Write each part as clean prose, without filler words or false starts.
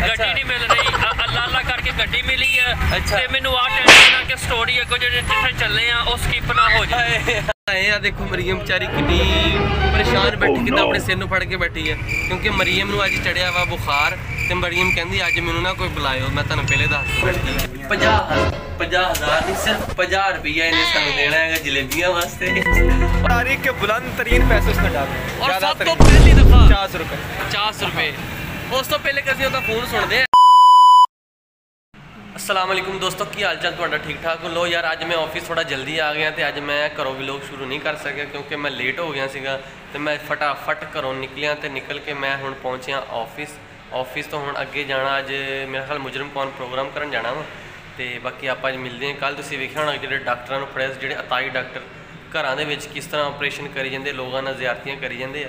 ਗੱਡੀ नहीं मिल रही। अल्लाह अल्लाह करके गड्डी मिली है। ते मैनू आ टेंशन है कि स्टोरी अगो जिथे चले हैं वो स्किप ना हो जाए। आ देखो मरीम बेचारी कितनी परेशान बैठी कि अपने सिर फड़ के बैठी है क्योंकि मरीम अज चढ़िया वा बुखार ते मरीम कहती अज मैनू ना कोई बुलायो। मैं तुहानू पहले दस 50,000 नहीं सिर्फ 50 रुपया इन्हें सानू देना है जलेबियां वास्ते। तारीख के बुलंद तरीन पैसे उसने डाले और सब तो पहली दफा 50 रुपए। उस तो पहले कभी उसका फोन सुनते हैं। अस्सलाम वालेकुम दोस्तों, की हाल चाल तुहाडा ठीक ठाक? लो यार अज मैं ऑफिस थोड़ा जल्दी आ गया तो अज मैं घरों व्लॉग शुरू नहीं कर सकिया क्योंकि मैं लेट हो गया सीगा तो मैं फटाफट घरों निकलिया तो निकल के मैं हुण पहुंचिया ऑफिस तो हुण अगे जाना। अज मेरे ख्याल मुजरम कौन प्रोग्राम करन जाना वा तो बाकी आप अज मिलते हैं। कल तुसीं वेखिया होना जिहड़े डॉक्टरां नूं फड़िया जिहड़े अताई डॉक्टर घरां दे विच किस तरह ऑपरेशन करी जांदे, लोगों नाल ज़ियारतियां करी जांदे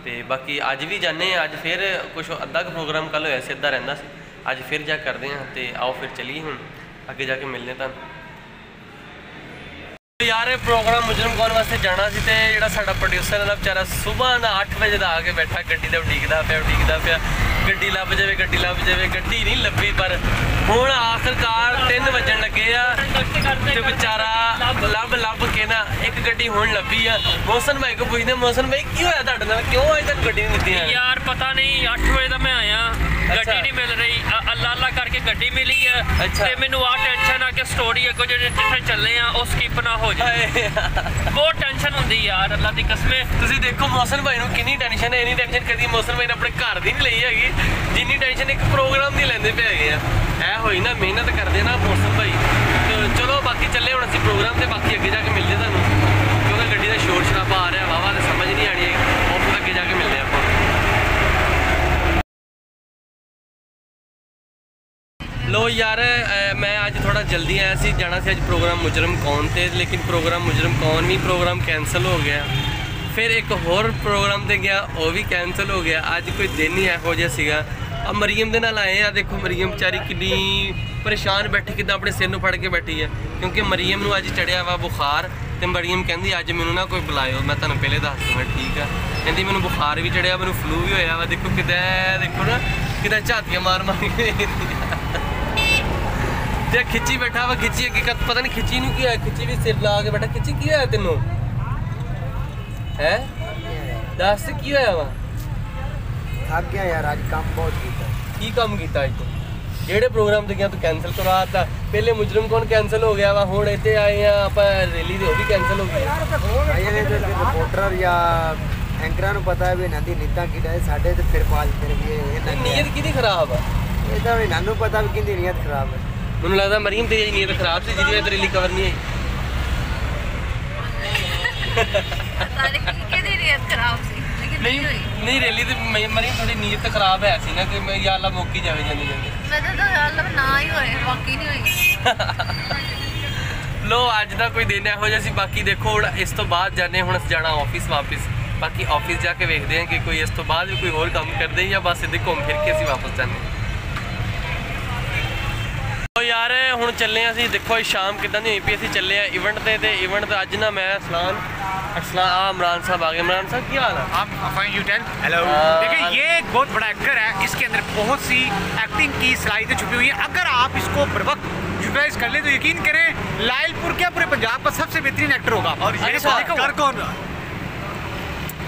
तो बाकी अज भी जाने अज फिर कुछ अद्धा प्रोग्राम कल होया सी, अद्धा रहिंदा सी, अज फिर जा करते हैं तो आओ फिर चलिए हुण अगे जाके मिलने तुहानूं। यार प्रोग्राम मुजरम कौन वास्ते जाना सी ते जिहड़ा साडा प्रोड्यूसर है बेचारा सुबह का 8 बजे का आके बैठा गड्डी ते उडीकदा पिया गड्डी लभ जाए गड्डी नहीं लभी पर हुण आखिरकार 3 बजन लगे आ बेचारा लभ के ना एक गड्डी हुण लभी आ। मोहसन भाई को पूछते मोहसन भाई की होया तुहाडे नाल, क्यों अजे तक गड्डी नहीं दी? यार पता नहीं 8 बजे का मैं आया, गड्डी नहीं मिल रही। अल्लाह अल्लाह करके गड्डी मिली है ते मैनू आ टेंशन है कि स्टोरी अगो जिथे चले हैं वो स्किप ना हो जाए। बहुत टेंशन होंदी यार अल्लाह दी कसम। तुसीं देखो मोहसन भाई नूं कितनी टेंशन है, इन्नी टेंशन कदी मोहसन भाई ने अपने घर दी नहीं लई हैगी जिन्नी टेंशन एक प्रोग्राम की लैंदे पे हैगे आ। होई ना मेहनत करते ना मोहसन भाई। तो चलो बाकी चले हुण असीं प्रोग्राम ते बाकी अगे जाके मिलते तुहानूं क्योंकि गड्डी का शोर शराबा आ रहा वाहवा तो समझ नहीं आनी है और अगे जाके मिलते हैं आप। लो यार मैं अज थोड़ा जल्दी आया सी, जाना सी अज प्रोग्राम मुजरम कौन ते लेकिन प्रोग्राम मुजरम कौन भी प्रोग्राम कैंसल हो गया। फिर एक होर प्रोग्राम ते गया वो भी कैंसल हो गया। अज कोई दिन ही इहो जिहा सीगा। अब मरीम दे नाल आए आ, देखो मरीम बेचारी कितनी परेशान बैठी कि अपने सिर फड़ के बैठी है क्योंकि मरीम अज चढ़िया वा बुखार तो मरीम कहती अज मैनू ना कोई बुलायो। मैं तुहानूं पहले दस दूँगा ठीक है। कहती मैनू बुखार भी चढ़िया, मैनू फ्लू भी होया वा। देखो किते देखो ना किते झातियां मार के खिच्ची बैठा वा। खिच्ची पता नहीं खिच्ची नूं की होया, खिच्ची भी सिर ला के बैठा। खिच्ची की होया तेनों है दस की होया वा? थक गया यार आज काम बहुत कीता। की काम कीता अज तू? जेड़े प्रोग्राम ते गया तू कैंसल करवाता। पहले मुजरम कौन कैंसल हो गया वा, हुण इत्थे आए हैं आपां रैली ते वो भी कैंसल हो गई। आइए तो रिपोर्टर या एंकरां नूं पता है भी इन्हां दी नीयतां किहड़ा है, साडे ते फिर पाल फिर भी नीयत किहदी खराब आ? ये तो इन्हां नूं पता भी किहदी नीयत खराब है। मैनूं लगदा मरीम तेरी नीयत खराब सी जिहदी वजह ते रैली कवर नहीं आई। नहीं रैली तो मरीम थोड़ी नीयत खराब है सी ना कि मैं या अल्लाह मौकी जावे जांदे लो अज दा कोई दिन इहो जिहा सी। बाकी देखो हुण इस तो बाद जाने हुण जाना ऑफिस वापस। बाकी ऑफिस जाके वेखदे हैं कि कोई इस तो बाद भी कोई होर काम करदे या बस इधर घूम फिर के असीं वापस जाने। तो यार हुण चले असीं देखो शाम किदां दी होई पई, असीं चले इवेंट ते इवेंट अज ना मैं अस्सलाम इमरान साहब आ गए। इमरान साहब क्या हाल है? हेलो। देखिए ये एक बहुत बड़ा एक्टर है, इसके अंदर बहुत सी एक्टिंग की सलाहियतें छुपी हुई हैं। अगर आप इसको बर वक्त यूटिलाइज कर ले तो यकीन करें लायलपुर क्या पूरे पंजाब का सबसे बेहतरीन एक्टर होगा। और ये कर कौन?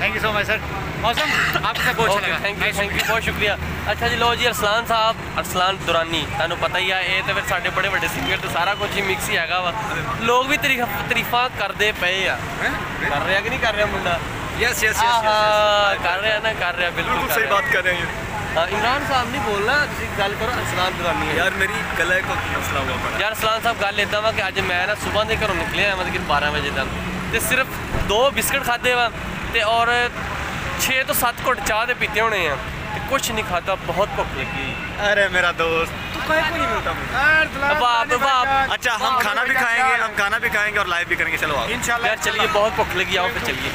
Thank you so much sir. मौसम आपसे बहुत अच्छा लगा। थैंक यू बहुत शुक्रिया। अच्छा जी लो जी अरसलान साहब, अरसलान दुरानी तुहानूं पता ही है ये तो फिर साढ़े बड़े बड़े सिंगर तो सारा कुछ ही मिक्स ही हैगा वा। लोग भी तारीफा करते पे आ, कर रहा कि नहीं कर रहा मुंडा? यस कर रहा ना, कर रहा बिल्कुल सही बात कर रहे हैं। इमरान साहब नहीं बोलना, गल करो अरसलान दुरानी यार मेरी गले को मसला हुआ यार। अरसलान साहब गल इदा वा कि अज मैं ना सुबह के घरों निकले मतलब 12 बजे तक तो सिर्फ 2 बिस्किट खाधे वा और 6 तो 7 घुट चाह के पीते होने हैं, कुछ नहीं खाता, बहुत भुख लगी। अरे मेरा दोस्त तू कहीं को नहीं मिलता बाप। अच्छा हम खाना भी खाएंगे और लाइव भी करेंगे। चलो इंशाल्लाह यार चलिए, बहुत भुख लगी, आओ फिर चलिए।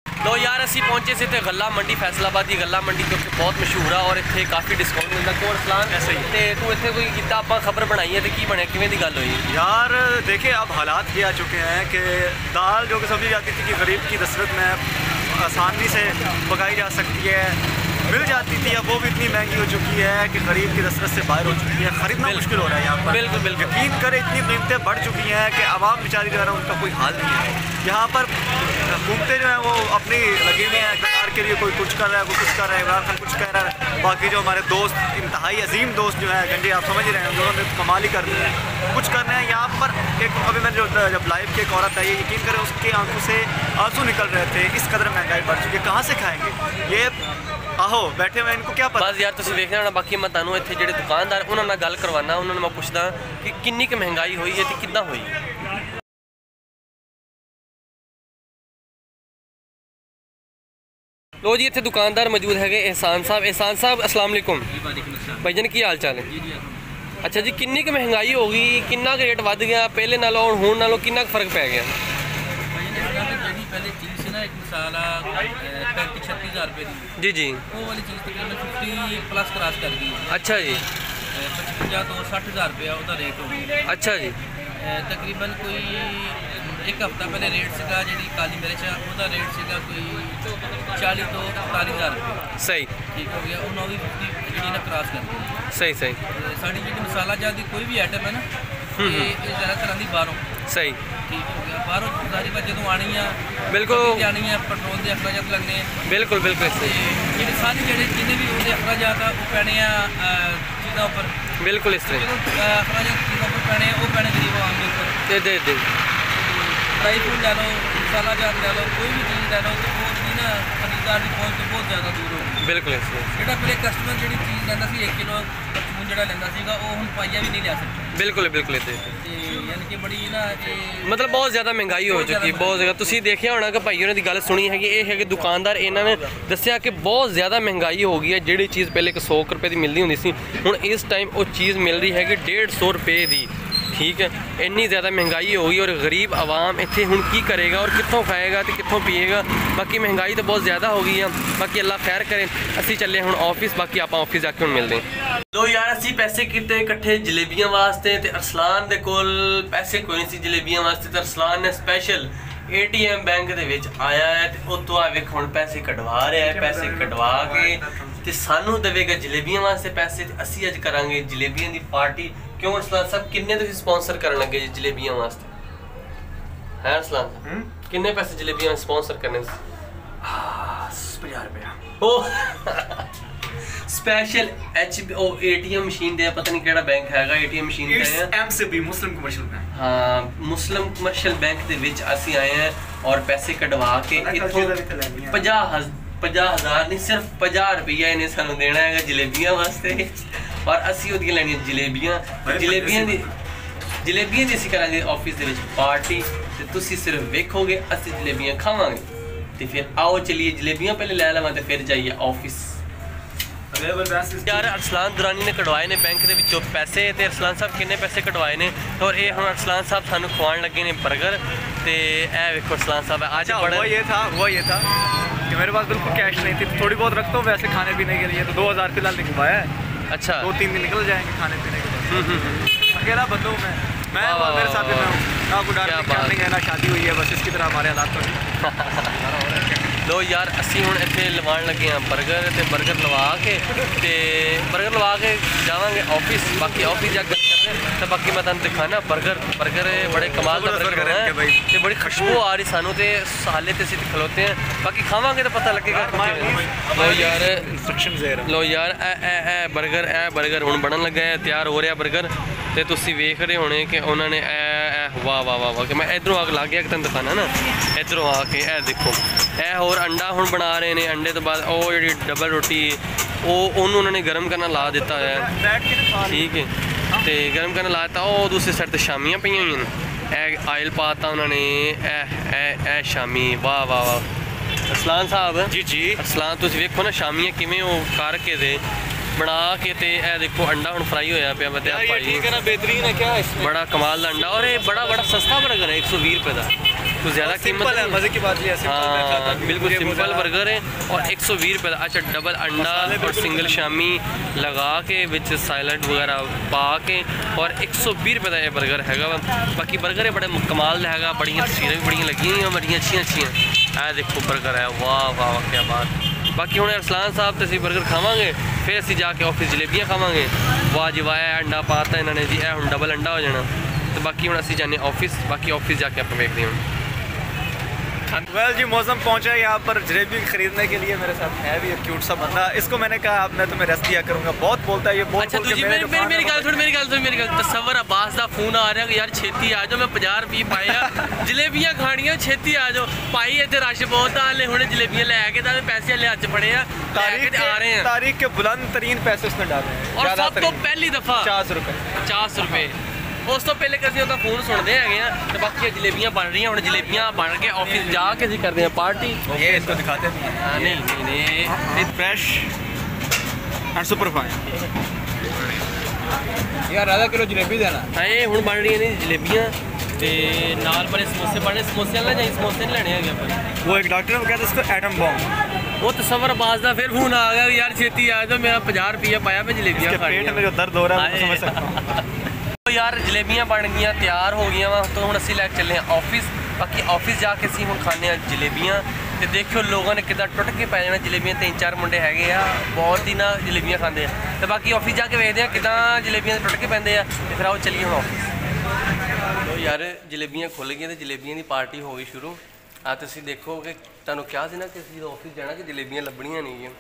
लो यार असी पहुंचे से थे गला मंडी, फैसलाबाद की गला मंडी क्योंकि बहुत मशहूर है और इतने काफ़ी डिस्काउंट मिलता। कौन सलाम ऐसे ही तो तू इतने कोई किता आप खबर बनाई है तो की बने किवें दी गल हुई? यार देखिए अब हालात ये आ चुके हैं कि दाल जो कि सब्जी जाती थी कि गरीब की दसरत में आसानी से पकाई जा सकती है, मिल जाती थी, अब वो भी इतनी महंगी हो चुकी है कि गरीब की दस्तरस से बाहर हो चुकी है, ख़रीदना मुश्किल हो रहा है यहाँ पर। बिल्कुल बिल्कुल। यकीन करें इतनी कीमतें बढ़ चुकी हैं कि आवाम बेचारी जो है ना उनका कोई हाल नहीं है। यहाँ पर हुकूमतें जो हैं वो अपनी लगी हुई हैं इक़्तिदार के लिए, कोई कुछ कर रहा है, कोई कुछ कर रहा है, इमरान खान कुछ कह रहा है, बाकी जो हमारे दोस्त इंतहाई अजीम दोस्त जो हैं गंजे आप समझ रहे हैं उन्होंने कमाल ही कर दिया है, कुछ करना है यहाँ पर। एक अभी मैंने जब लाइव की एक औरत आई, यकीन करें उसके आंखों से आंसू निकल रहे थे, इस कदर महंगाई बढ़ चुकी है, कहाँ से खाएंगे ये? आहो बैठे हुए इनको क्या पता। बस यार तुसीं देखना होना। बाकी मैं तुहानूं इत्थे जिहड़े दुकानदार उन्हां नाल गल करवाना, उन्हां नूं मैं पुछदा कि किन्नी क महंगाई होई है ते किद्दां होई है। लो जी इत्थे दुकानदार मौजूद है एहसान साहब। एहसान साहब अस्सलाम वालेकुम। भाईजान की हाल चाल है? अच्छा जी, किन्नी क महंगाई हो गई, किन्ना क रेट वध गया पहले नालों हुण नालों, किन्ना क फर्क पै गया? पहले चीज़ से ना एक मसाला 35-36 हज़ार रुपये की, जी जी, वो वाली चीज़ तकरीबन 50 प्लस क्रॉस कर गई। अच्छा जी, 55 तो 60 हज़ार रुपया उसका रेट हो गया। अच्छा जी, तकरीबन कोई एक हफ्ता पहले रेट सीगा जी काली मिर्च उसका रेट सीगा कोई 40 तो 41 हज़ार रुपये। सही, ठीक हो गया, उन्होंने भी 50 जी ना क्रॉस कर गई। सही सही, साड़ी जी मसाला जाती कोई भी आइटम है ना ये ज़्यादातर आती बाहरों। सही, ठीक हो गया, बाहरों सारी बात जो आनी है बिल्कुल आनी है, पेट्रोल के अखराजात लगने हैं। बिल्कुल बिल्कुल ते सही, जेह्ड़े सारे जेह्ड़े जिन्ने भी उहदे अखराजात आ ओह् पैने आ चीज़ां उप्पर। बिल्कुल इस तरह अखराजात चीज़ां उप्पर पैने ओह् पैने गरीब आवाम दे उप्पर। दे ड्राई फ्रूट लै लो, मसाला जात लै लो, कोई भी चीज़ लै लो तो उसकी ना खरीदार की पहुँच तो बहुत ज़्यादा दूर हो गई। बिल्कुल इस तरह, जेह्ड़ा पहले कस्टमर जेह्ड़ी चीज़ लैंदा सी 1 किलो परचून जेह्ड़ा लैंदा सीगा ओह् हुण पाइया भी नहीं लै सकदा। बिल्कुल बिल्कुल इस ते यानी कि बड़ी ना मतलब बहुत ज़्यादा महंगाई हो चुकी है, बहुत ज़्यादा। तुसीं देखिया होना कि भाई होरें दी गल सुनी है कि ये है कि दुकानदार इन्हां ने दस्सिया कि बहुत ज़्यादा महंगाई हो गई है। जिहड़ी चीज़ पहले 100 रुपए की मिलती होंदी सी हुण इस टाइम वो चीज़ मिल रही है कि 150 रुपए की। ठीक है, इन्नी ज़्यादा महंगाई हो गई और गरीब आवाम इत्थे हुण की करेगा और कित्थों खाएगा तो कित्थों पिएगा। बाकी महंगाई तो बहुत ज़्यादा हो गई है। बाकी अल्लाह खैर करे। असी चले हुण ऑफिस, बाकी आप ऑफिस जाके हुण मिलते हैं। लो यार असी पैसे किते इकट्ठे जलेबियां वास्ते ते अरसलान दे कोल पैसे कोई नहीं सी जलेबियां वास्ते, ते अरसलान ने स्पैशल ATM बैंक दे विच आया है ते उत्तों आ वेख हुण पैसे कढवा रहा है। पैसे कढवा के ते सानू देवेगा जलेबियां वास्ते पैसे, ते असी अज करांगे जलेबियां दी पार्टी। क्यों अरसलान साहब किन्ने तुसीं स्पॉन्सर करन लगे जी जलेबियां वास्ते? है अरसलान साहब किन्ने पैसे जलेबियां स्पॉन्सर करने? 50 रुपया। ओ स्पेशल ATM मशीन दे, पता नहीं केड़ा बैंक हैगा ATM मशीन दे MCB मुस्लिम कमर्शियल बैंक। हाँ मुस्लिम कमर्शियल बैंक दे विच असी आए हैं और पैसे कढवा के इत्थों 50,000 नहीं सिर्फ 50 रुपया इन्हें सानू देना है जलेबियां वास्ते और असी ओदियां लैनियां जलेबियां दी असी करांगे ऑफिस दे विच पार्टी ते तुसी सिर्फ वेखोगे असी जलेबियां खावांगे ते फिर आओ चलिए जलेबियां पहले लै लवां ते फिर जाइए ऑफिस। यार अरसलान दुरानी ने कटवाए ने बैंक के विचों पैसे ते अरसलान साहब किन्ने पैसे कटवाए ने और ये हुण अरसलान साहब सानू खवाण लगे ने बर्गर ते ए वेखो अरसलान साहब आज हुआ ये था कि मेरे पास बिल्कुल कैश नहीं थी, थोड़ी बहुत रखता हूँ वैसे खाने पीने के लिए, तो 2000 फिलहाल निकलवाया है। अच्छा 2-3 दिन निकल जाएंगे खाने पीने के लिए। अकेला बंदा हूँ मैं और मेरे साथ में हूँ ना, कोई डार्लिंग है ना शादी हुई है, बस इसकी तरह हमारे हालात तो नहीं। लो यार असी हुण इत्थे लवाण लगे हैं बर्गर ते बर्गर लवा के जावांगे ऑफिस। बाकी ऑफिस जा गल करते हैं तो बाकी मैं तुहानूं दिखाना बर्गर बड़े कमाल का बर्गर है ते बड़ी खुशबू आ रही सानू ते साले ते असीं खलोते हैं। बाकी खावांगे तो पता लगेगा। लो यार ए बर्गर हुण बनन लगा है, तैयार हो रहा बर्गर ते तुसीं वेख रहे होने कि उन्होंने वाह वाह वाह वाह कि मैं इधरों आग ला गया कि तुहानूं दिखाना ना, इधरों आके ए देखो ए होर अंडा हुण बना रहे हैं। अंडे तो बाद वो जी डबल रोटी उन्होंने गर्म करना ला दिता है। ठीक है तो गर्म करना ला दिता। वो दूसरी साइड तो शामियाँ पई हुई हैं, आयल पाता उन्होंने ए शामी। वाह वाह वाह अरसलान साहब जी अरसलान तुम वेखो ना शामियाँ किमें वो करके दे बना के ते ए देखो अंडा हुण फ्राई होया पिया मैं भाई बेहतरीन है क्या बड़ा कमाल का अंडा और ये बड़ा सस्ता बर्गर है 120 रुपये का, तो ज़्यादा कीमत है। मजे की बात ये है। हाँ बिल्कुल सिंपल बर्गर है और 120 रुपये का। अच्छा डबल अंडा और सिंगल शामी लगा के विच सैलड वगैरह पा के और 120 रुपये का ये बर्गर हैगा। बाकी बर्गर है बड़े कमाल का हैगा, बड़ियां तस्वीरें भी बड़ियां लगी हुई बड़ियां अच्छियां ਇਹ ਦੇਖੋ 버ਗਰ ਹੈ, ਵਾਹ ਵਾਹ ਕੀ ਬਾਤ। ਬਾਕੀ ਹੁਣ ਅਰਸਲਾਨ ਸਾਹਿਬ ਤੇ ਅਸੀਂ 버ਗਰ ਖਾਵਾਂਗੇ, ਫਿਰ ਅਸੀਂ ਜਾ ਕੇ ਆਫਿਸ ਜਲੇਬੀਆਂ ਖਾਵਾਂਗੇ। ਵਾਹ ਜੀ ਵਾਹ, ਅੰਡਾ ਪਾਤਾ ਇਹਨਾਂ ਨੇ ਜੀ, ਇਹ ਹੁਣ ਡਬਲ ਅੰਡਾ ਹੋ ਜਾਣਾ। तो बाकी हम असी जाने ऑफिस, बाकी ऑफिस जाके आप देखते हैं। वेल जी मौसम पहुंचा है यहाँ पर जलेबी खरीदने के लिए। मेरे साथ है भी एक क्यूट सा बंदा, इसको मैंने कहा अब मैं तुम्हें रेस्ट दिया करूँगा। बहुत बोलता है ये, बहुत अच्छा तुझे मेरी गल तस्वर अब्बास का फोन आ रहा है यार छेती आ जाओ, मैं 50 रुपये पाए जलेबियां खानियां, छेती आ जाओ भाई, इतने रश बहुत आ, हले हुणे जलेबियां लैके पैसे हले हथ फड़े आ रहे हैं। तारीख के बुलंद तरीन पैसे उसने डाले हैं, और सब तो पहली दफा 50 रुपये। उस तो पहले ਅਸੀਂ ਉਹਦਾ ਫੋਨ ਸੁਣਦੇ ਹੈਗੇ ਆ ਤੇ ਬਾਕੀ ਜਲੇਬੀਆਂ ਬਣ ਰਹੀਆਂ, ਹੁਣ ਜਲੇਬੀਆਂ ਬਣ ਕੇ ਆਫਿਸ ਜਾ ਕੇ ਅਸੀਂ ਕਰਦੇ ਆ ਪਾਰਟੀ। ये इसको दिखाते हैं। हाँ नहीं फ्रेश एंड सुपर फाइन यार आधा किलो जलेबी देना। हाँ ये ਹੁਣ ਬਣ ਰਹੀਆਂ ਨੇ ਜਲੇਬੀਆਂ ਤੇ ਨਾਲ ਬਣੇ ਸਮੋਸੇ ਬਣੇ, ਸਮੋਸੇ ਵਾਲਾ ਜਾਈ ਸਮੋਸੇ ਨਹੀਂ ਲੈਣੇ ਹੈਗੇ ਆਪਾਂ। वो एक डॉक्टर ने कहता इसको एटम बॉम्ब। ਉਹ ਤਸਵਰ ਬਾਜ਼ ਦਾ ਫਿਰ ਫੋਨ ਆ ਗਿਆ ਯਾਰ ਛੇਤੀ ਆ ਜਾਓ, ਮੇਰਾ 50 रुपये पाया, मैं जलेबियां इसके पेट में जो दर्द हो रहा है वो समझ सकता हूँ। यार जलेबियां बन गई तैयार हो गई वा, तो हम असी लैके चले हैं ऑफिस। बाकी ऑफिस जाके असी हम खाने जलेबियां तो देखियो लोगों ने कितना टुट के पै जाना जलेबियां। 3-4 मुंडे हैगे आ बहुत ही ना जलेबियां खाते हैं, तो बाकी ऑफिस जाके देखते हैं कितना जलेबियां टुट के पैंदे आ, तो फिर आओ चलिए हम ऑफिस। तो यार जलेबियां खुल गई तो जलेबियां की पार्टी हो गई शुरू। तो तुसीं देखो कि तुहानूं कहा सी ना कि असीं ऑफिस जाना कि जलेबियां लभणियां नहीं।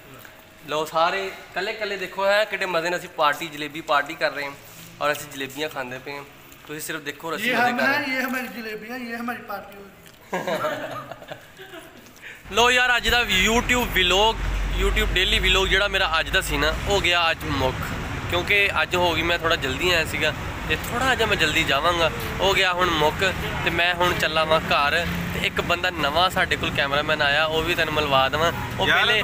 लो सारे कल्ले कल्ले देखो है कितने मजे ने असीं पार्टी जलेबी पार्टी कर रहे हैं और ऐसी जलेबियां खाते पे हैं। तो सिर्फ देखो रस्सी ये हमारी जलेबियां, ये हमारी पार्टी। लो यार अज का यूट्यूब डेली विलोग जो मेरा अज का सी ना हो गया अज मुक, क्योंकि अज हो गई मैं थोड़ा जल्दी आया सीगा ते थोड़ा अज मैं जल्दी जावांगा, हो गया हुण मुक। तो मैं हुण चला वा घर, ते एक बंदा नवा साडे कोल कैमरामैन आया, वो भी तैनूं मिलवा देवां। वो पहले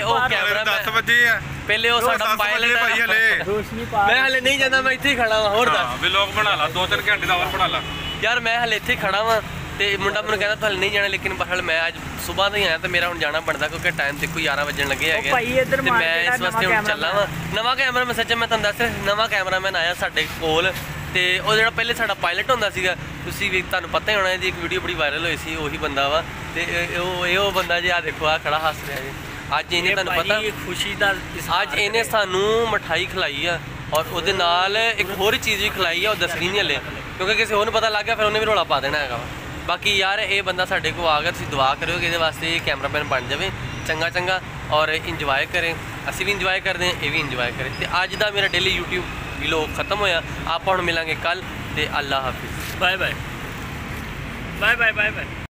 वो कैमरामैन पहले वो साडा पायलट मैं हले नहीं जांदा, मैं इत्थे ही खड़ा वां। होर दस व्लॉग बना ला 2-3 घंटे दा और बना ला यार, मैं हले इत्थे खड़ा वां ते मुंडा मैनूं कहंदा तुहां नहीं जाना, लेकिन हल मैं अज सुबह तो ही आया तो मेरा हुण जाना बनदा, क्योंकि टाइम देखो 11 बजन लगे है। मैं इस वास्ते हुण चला वां। नवा कैमरा मैं सच्चे मैं तुहानूं दस नवा कैमरामैन आया साडे कोल, ते ओह जिहड़ा पहले साडा पायलट हुंदा सीगा, तुसीं भी तुहानूं पता ही होना इहदी एक वीडियो बड़ी वायरल होई सी, ओही बंदा वा। ते ओह बंदा जी आ देखो आ खड़ा हस रहा जी। अज इन्हें तुहानूं पता खुशी दा अज इन्हें सानूं मिठाई खिलाई आ और उहदे नाल एक होर चीज़ भी खिलाई है, वो दसनी नहीं हले, क्योंकि किसी होर नूं पता लग गया फिर उन्हें भी रौला पा देना है। बाकी यार ये बंदा साढ़े को आ गया, तुसीं दुआ करो कि ये वास्ते कैमरामैन बन जाए चंगा और इंजॉय करें, असी भी इंजॉय करते हैं, ये भी इंजॉय करें। तो अज का मेरा डेली यूट्यूब व्लॉग खत्म होया, आप हुण मिलांगे कल, ते अल्लाह हाफिज़, bye bye bye bye bye bye.